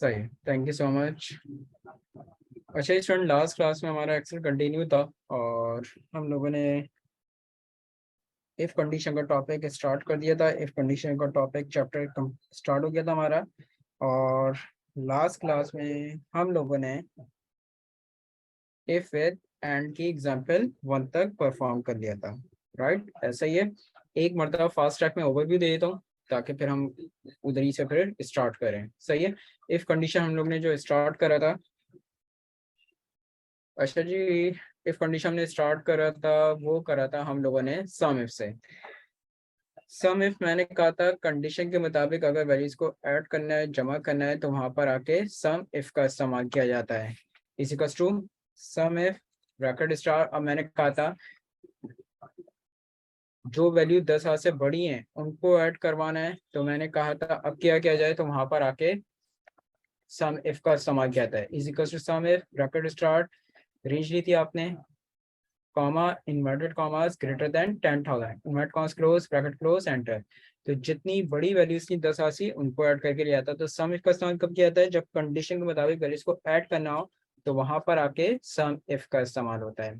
सही, thank you so much. अच्छा student, last class में हमारा एक्सेल कंटिन्यू था और हम लोगों ने इफ कंडीशन का टॉपिक स्टार्ट कर दिया था। इफ कंडीशन का टॉपिक चैप्टर स्टार्ट हो गया था हमारा। और लास्ट क्लास में हम लोगों ने इफ विद एंड की एग्जांपल 1 तक परफॉर्म कर लिया था। राइट, ऐसा ही है। एक मरतबा फास्ट ट्रैक में ओवरव्यू दे देता हूँ ताकि फिर हम उधर ही से फिर स्टार्ट करें। सही है। इफ कंडीशन हम लोग ने जो स्टार्ट करा था, अच्छा जी, इफ कंडीशन हमने स्टार्ट करा था वो करा था हम लोगों ने सम इफ से। सम इफ मैंने कहा था कंडीशन के मुताबिक अगर वैल्यूज को ऐड करना है, जमा करना है, तो वहां पर आके सम इफ का इस्तेमाल किया जाता है। इसी का to sum if bracket star. अब मैंने कहा था जो वैल्यू 10 हाथ से बड़ी हैं उनको ऐड करवाना है, तो मैंने कहा था अब क्या किया जाए, तो वहां पर आके सम इफ का इस्तेमाल किया जाता है। इसी का सम इफ ब्रैकेट स्टार्ट, रेंज ली थी आपने, comma inverted commas greater than 10,000, invert commas close bracket close enter. तो जितनी बड़ी वैल्यूज थी 10 आसी उनको ऐड करके लिया था। तो सम इफ का इस्तेमाल कब किया जाता है, जब कंडीशन के मुताबिक वैल्यूज को ऐड करना हो, तो वहां पर आके सम इफ का इस्तेमाल होता है।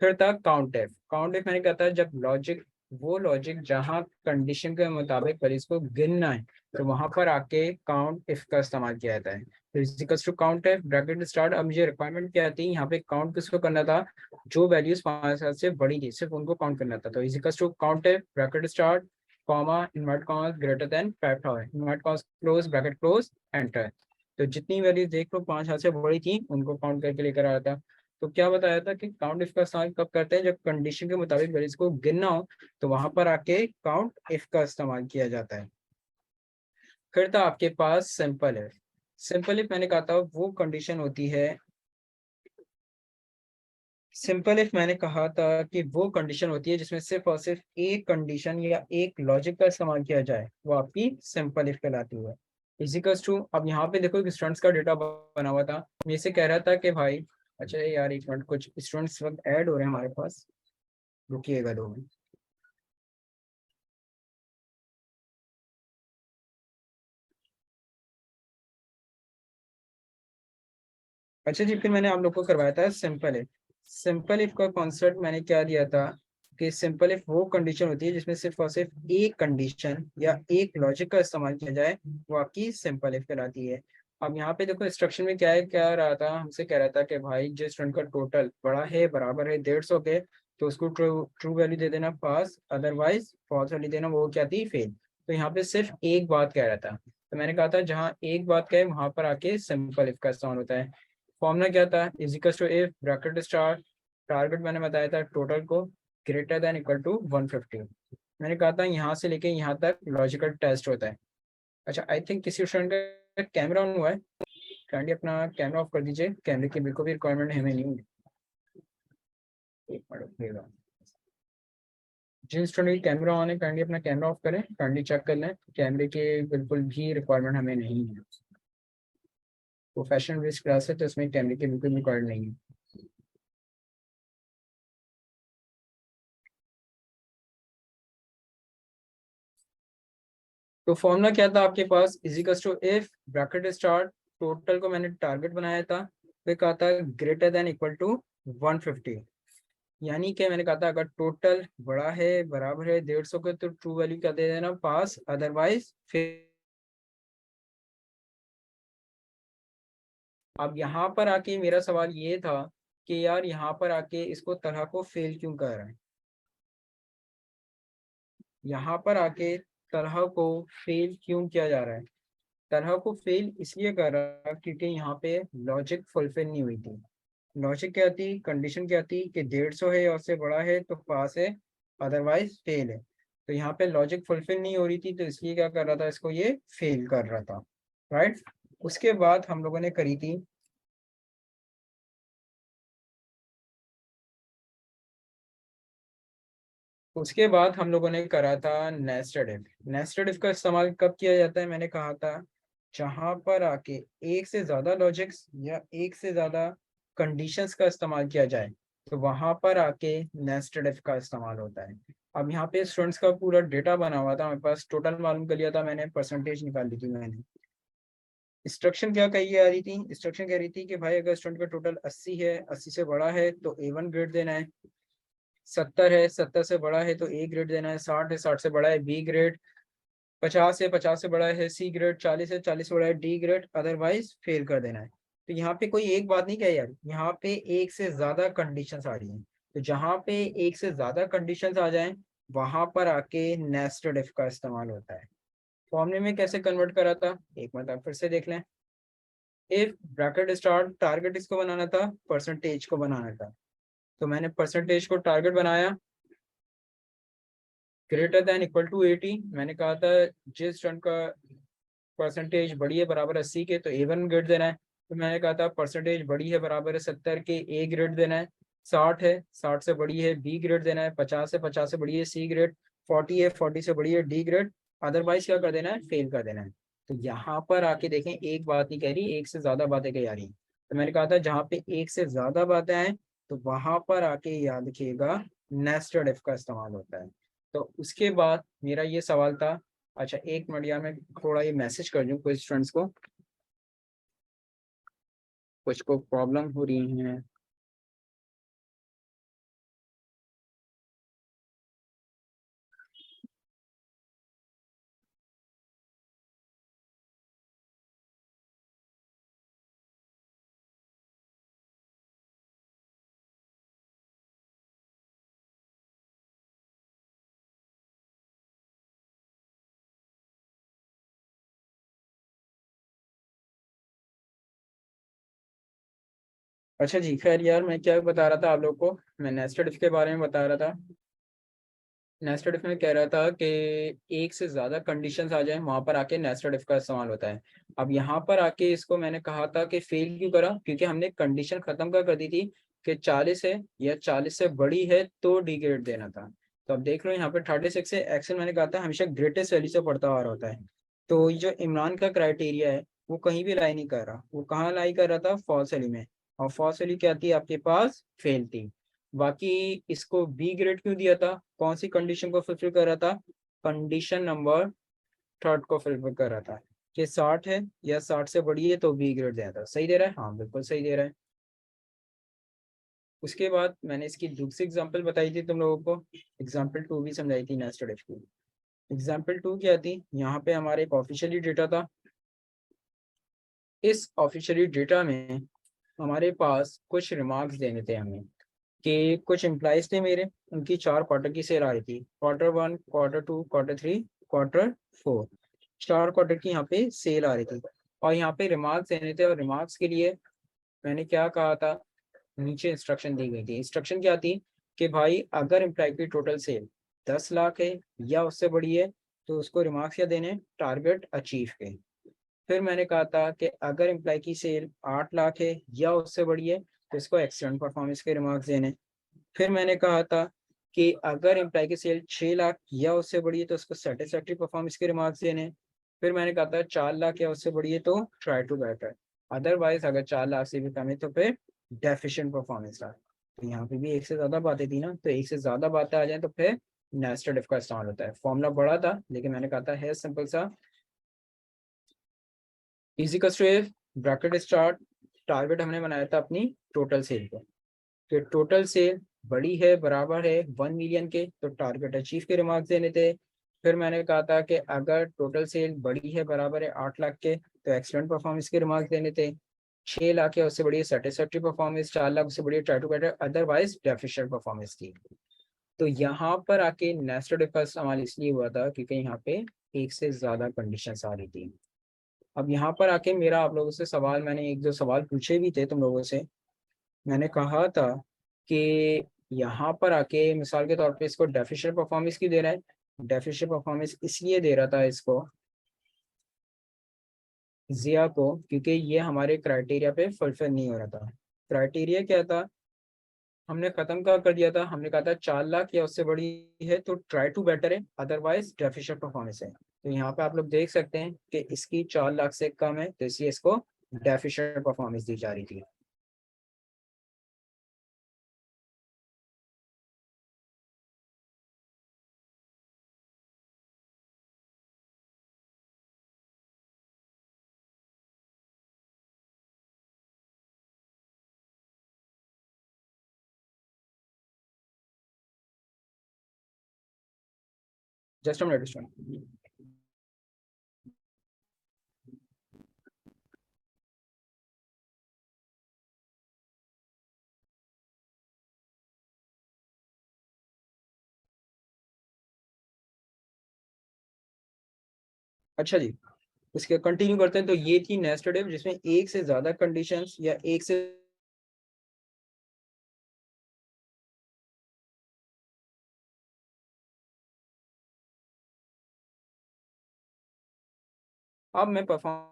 फिर था काउंट इफ। काउंट इफ मैंने कहा था जब लॉजिक, वो लॉजिक जहां कंडीशन के मुताबिक वैल्यूज को गिनना है, तो वहां पर आके काउंट इफ का इस्तेमाल किया जाता है। तो equals to count if bracket start. अब मुझे रिक्वायरमेंट क्या आती है, यहाँ पे काउंट किसको करना था, जो वैल्यूज 5,000 से बड़ी थी सिर्फ उनको काउंट करना था। तो is equals to count if bracket start, comma inverted comma greater than 5,000, inverted comma close bracket close enter. तो जितनी वैल्यूज देख लो 5,000 से बड़ी थी उनको काउंट करके लेकर आया था। तो क्या बताया था कि काउंट इफ का इस्तेमाल कब करते हैं, जब कंडीशन के मुताबिक वैल्यूज को गिनना हो, तो वहां पर आके काउंट इफ का इस्तेमाल किया जाता है। फिर था आपके पास सिंपल इफ। सिंपल इफ मैंने कहा था वो कंडीशन होती है, सिंपल इफ मैंने कहा था कि वो कंडीशन होती है जिसमें सिर्फ और सिर्फ एक कंडीशन या एक लॉजिक का इस्तेमाल किया जाए, वो आपकी सिंपल इफ कहलाती है। इजिकल्स टू, अब यहाँ पे देखो स्टूडेंट्स का डेटा बना हुआ था, मैं से कह रहा था कि भाई, अच्छा यार एक मिनट, कुछ स्टूडेंट्स वक्त ऐड हो रहे हैं हमारे पास, रुकिएगा 2 मिनट। अच्छा जी, फिर मैंने आप लोग को करवाया था सिंपल इफ। सिंपल इफ का कॉन्सेप्ट मैंने क्या दिया था कि सिंपल इफ वो कंडीशन होती है जिसमें सिर्फ और सिर्फ एक कंडीशन या एक लॉजिक का इस्तेमाल किया जाए, वो आपकी सिंपल इफ कहलाती है। अब यहाँ पे देखो इंस्ट्रक्शन में क्या है, क्या रहा था, हमसे कह रहा था कि भाई जिस स्टूडेंट का टोटल बड़ा है, बराबर है 150 के, तो उसको ट्रू ट्रू वैल्यू दे देना पास, अदरवाइज फॉल्स वैल्यू देना, वो क्या थी, फेल। तो यहाँ पे सिर्फ एक बात कह रहा था, तो मैंने कहा था जहाँ एक बात कहे वहां पर आके सिंपल इफ का इस्तेमाल होता है। फॉर्मूला क्या था, equals to if bracket star, target मैंने बताया था टोटल को ग्रेटर देन इक्वल टू 150। मैंने कहा था यहाँ से लेके यहाँ तक लॉजिकल टेस्ट होता है। अच्छा, आई थिंक किसी स्टूडेंट का कैमरा ऑन हुआ है, काइंडली अपना कैमरा ऑफ कर दीजिए, कैमरे की बिल्कुल भी रिक्वायरमेंट हमें नहीं है। एक मिनट रुकिएगा। जिन स्टूडेंट की कैमरा ऑन है काइंडली अपना कैमरा ऑफ करें, काइंडली चेक कर लें, कैमरे के बिल्कुल भी रिक्वायरमेंट हमें नहीं है। प्रोफेशनल बेस्ड क्लास है तो इसमें कैमरे की बिल्कुल रिक्वायर्ड नहीं है। तो फॉर्मूला क्या था आपके पास, equals to if bracket start, total को मैंने टारगेट बनाया था, फिर कहा था ग्रेटर देन इक्वल टू 150। यानी कि मैंने कहा था अगर टोटल बड़ा है, बराबर है 150 के, तो ट्रू वैल्यू क्या दे देना, पास, अदरवाइज फिर। अब यहाँ पर आके मेरा सवाल ये था कि यार यहाँ पर आके इसको तरह को फेल क्यों कर रहा है, यहाँ पर आके तरह को फेल क्यों किया जा रहा है। तरह को फेल इसलिए कर रहा क्योंकि यहाँ पे लॉजिक फुलफिल नहीं हुई थी। लॉजिक क्या थी, कंडीशन क्या थी कि 150 है और से बड़ा है तो पास है, अदरवाइज फेल है। तो यहाँ पे लॉजिक फुलफिल नहीं हो रही थी, तो इसलिए क्या कर रहा था, इसको ये फेल कर रहा था। राइट। उसके बाद हम लोगों ने करी थी, उसके बाद हम लोगों ने करा था नेस्टेड इफ। नेस्टेड इफ का इस्तेमाल कब किया जाता है, मैंने कहा था जहां पर आके एक से ज्यादा लॉजिक्स या एक से ज्यादा कंडीशंस का इस्तेमाल किया जाए, तो वहां पर आके नेस्टेड इफ का इस्तेमाल होता है। अब यहाँ पे स्टूडेंट्स का पूरा डेटा बना हुआ था, मेरे पास टोटल मालूम कर लिया था मैंने, परसेंटेज निकाल ली थी मैंने। इंस्ट्रक्शन क्या कही आ रही थी, इंस्ट्रक्शन कह रही थी कि भाई अगर स्टूडेंट का टोटल 80 है, 80 से बड़ा है तो A1 ग्रेड देना है, 70 है, 70 से बड़ा है तो A ग्रेड देना है, 60 है, 60 से बड़ा है B ग्रेड, 50 है, 50 से बड़ा है C ग्रेड, 40 है, 40 से बड़ा है D ग्रेड, अदरवाइज फेल कर देना है। तो यहाँ पे कोई एक बात नहीं कही यार, यहाँ पे एक से ज्यादा कंडीशंस आ रही हैं, तो जहाँ पे एक से ज्यादा कंडीशंस आ जाएं वहां पर आके नेस्टेड इफ का इस्तेमाल होता है। फॉर्मूले में कैसे कन्वर्ट करा था एक मिनट आप फिर से देख लें। इफ ब्रैकेट स्टार्ट, टारगेट इसको बनाना था, परसेंटेज को बनाना था, तो मैंने परसेंटेज को टारगेट बनाया ग्रेटर देन इक्वल टू 80। मैंने कहा था जिस रन का परसेंटेज बड़ी है बराबर 80 के तो A1 ग्रेड देना है, तो मैंने कहा था परसेंटेज बड़ी है बराबर है 70 के A ग्रेड देना है, 60 है, 60 से बड़ी है B ग्रेड देना है, 50 है, 50 से बड़ी है C ग्रेड, 40 है, 40 से बड़ी है D ग्रेड, अदरवाइज क्या कर देना है, फेल कर देना है। तो यहाँ पर आके देखें एक बात नहीं कह रही, एक से ज्यादा बातें कही आ रही हैं। तो मैंने कहा था जहाँ पे एक से ज्यादा बातें आए तो वहां पर आके याद रखिएगा नेस्टेड इफ का इस्तेमाल होता है। तो उसके बाद मेरा ये सवाल था, अच्छा एक मिनट यार मैं थोड़ा ये मैसेज कर दूं कुछ स्टूडेंट्स को, कुछ को प्रॉब्लम हो रही है। अच्छा जी खैर यार मैं क्या बता रहा था आप लोग को, मैं नेस्टेड इफ के बारे में बता रहा था। नेस्टेड इफ में कह रहा था कि एक से ज्यादा कंडीशंस आ जाए वहां पर आके नेस्टेड इफ का इस्तेमाल होता है। अब यहाँ पर आके इसको मैंने कहा था कि फेल क्यों करा, क्योंकि हमने कंडीशन खत्म कर दी थी कि 40 है या 40 से बड़ी है तो डी ग्रेड देना था। तो अब देख लो यहाँ पे 36 से एक्सेल मैंने कहा था हमेशा ग्रेटेस्ट वैल्यू से बढ़ता आ रहा होता है। तो ये जो इमरान का क्राइटेरिया है वो कहीं भी लाई नहीं कर रहा, वो कहाँ लाई कर रहा था, फॉल्स वैल्यू में। और फॉल्स वैल्यू क्या थी आपके पास, फेल थी। बाकी इसको बी ग्रेड क्यों दिया था, कौन सी कंडीशन को फुलफिल कर रहा था, कंडीशन नंबर थर्ड को फुलफिल कर रहा था कि 60 है या 60 से बड़ी है तो बी ग्रेड दिया था। सही दे रहा है, हाँ बिल्कुल सही दे रहा है। उसके बाद मैंने इसकी दूसरी एग्जांपल बताई थी तुम लोगों को, एग्जांपल 2 भी समझाई थी नेस्टेड इफ की। एग्जांपल 2 क्या थी, यहाँ पे हमारे एक ऑफिशियली डेटा था। इस ऑफिशियली डेटा में हमारे पास कुछ रिमार्क्स देने थे हमें कि कुछ एम्प्लॉयज थे मेरे, उनकी 4 क्वार्टर की सेल आ रही थी, Q1, Q2, Q3, Q4, 4 quarter की यहाँ पे सेल आ रही थी। और यहाँ पे रिमार्क्स देने थे, और रिमार्क्स के लिए मैंने क्या कहा था, नीचे इंस्ट्रक्शन दी गई थी। इंस्ट्रक्शन क्या थी कि भाई अगर एम्प्लॉय की टोटल सेल 10 लाख है या उससे बड़ी है तो उसको रिमार्क्स क्या देने, टारगेट अचीव के। फिर मैंने कहा था कि अगर एम्प्लॉय की सेल 8 लाख है या उससे बड़ी है तो इसको एक्सीलेंट परफॉर्मेंस के रिमार्क्स देने। फिर मैंने कहा था कि अगर एम्प्लॉय की सेल 6 लाख या उससे बड़ी है तो उसको सेटिस्फैक्ट्री परफॉर्मेंस के रिमार्क्स देने। फिर मैंने कहा था 4 लाख या उससे बड़ी है तो ट्राई टू बेटर, अदरवाइज अगर 4 लाख से भी कम है तो फिर डेफिशिएंट परफॉर्मेंस था। तो यहाँ पे भी एक से ज्यादा बातें थी ना, तो एक से ज्यादा बातें आ जाए तो फिर नेस्टेड इफ का इस्तेमाल होता है। फॉर्मूला बड़ा था लेकिन मैंने कहा था है सिंपल सा, इजी कस्ट ब्रैकेट स्टार्ट, टारगेट हमने बनाया था अपनी टोटल सेल को, कि टोटल सेल बड़ी है बराबर है 1 मिलियन के तो टारगेट अचीव के रिमार्क्स देने थे। फिर मैंने कहा था कि अगर टोटल सेल बड़ी है बराबर है 8 लाख के तो एक्सलेंट परफॉर्मेंस के रिमार्क्स देने थे। 6 लाख या उससे बड़ी है सेटिस्फैक्ट्री परफॉर्मेंस, 4 लाख उससे बड़ी है try to better, otherwise deficient performance थी। तो यहाँ पर आके नेस्टेड इफ का इस्तेमाल इसलिए हुआ था क्योंकि यहाँ पे एक से ज्यादा कंडीशंस आ रही थी। अब यहाँ पर आके मेरा आप लोगों से सवाल, मैंने एक दो सवाल पूछे भी थे तुम लोगों से। मैंने कहा था कि यहाँ पर आके मिसाल के तौर पे इसको डेफिशिएंट परफॉर्मेंस क्यों दे रहा है, डेफिशिएंट परफॉर्मेंस इसलिए दे रहा था इसको जिया को क्योंकि ये हमारे क्राइटेरिया पे फुलफिल नहीं हो रहा था। क्राइटेरिया क्या था, हमने खत्म कर दिया था, हमने कहा था 4 लाख या उससे बड़ी है तो ट्राई टू बेटर है, अदरवाइज डेफिशिएंट परफॉर्मेंस है। तो यहाँ पे आप लोग देख सकते हैं कि इसकी 4 लाख से कम है तो इसलिए इसको डेफिशिएंट परफॉर्मेंस दी जा रही थी। Just a minute student. अच्छा जी, इसके कंटिन्यू करते हैं। तो ये थी नेस्टेड इफ जिसमें एक से ज्यादा कंडीशंस या एक से, अब मैं परफॉर्म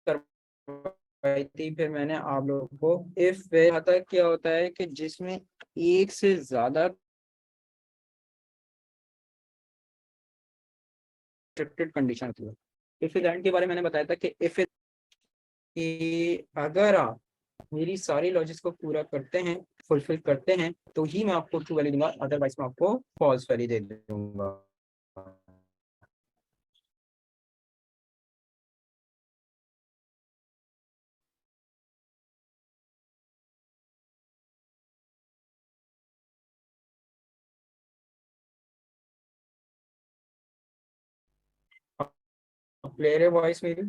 करवाई थी, फिर मैंने आप लोगों को इफ आता क्या होता है कि जिसमें एक से ज्यादा रिस्ट्रिक्टेड कंडीशन होती है। इफ इज एंड के बारे में मैंने बताया था कि इफ कि अगर आप मेरी सारी लॉजिक्स को पूरा करते हैं, फुलफिल करते हैं, तो ही मैं आपको ट्रू वैल्यू दूंगा, अदरवाइज मैं आपको फॉल्स वैल्यू दे दूंगा। क्लियर है वॉइस मेरी?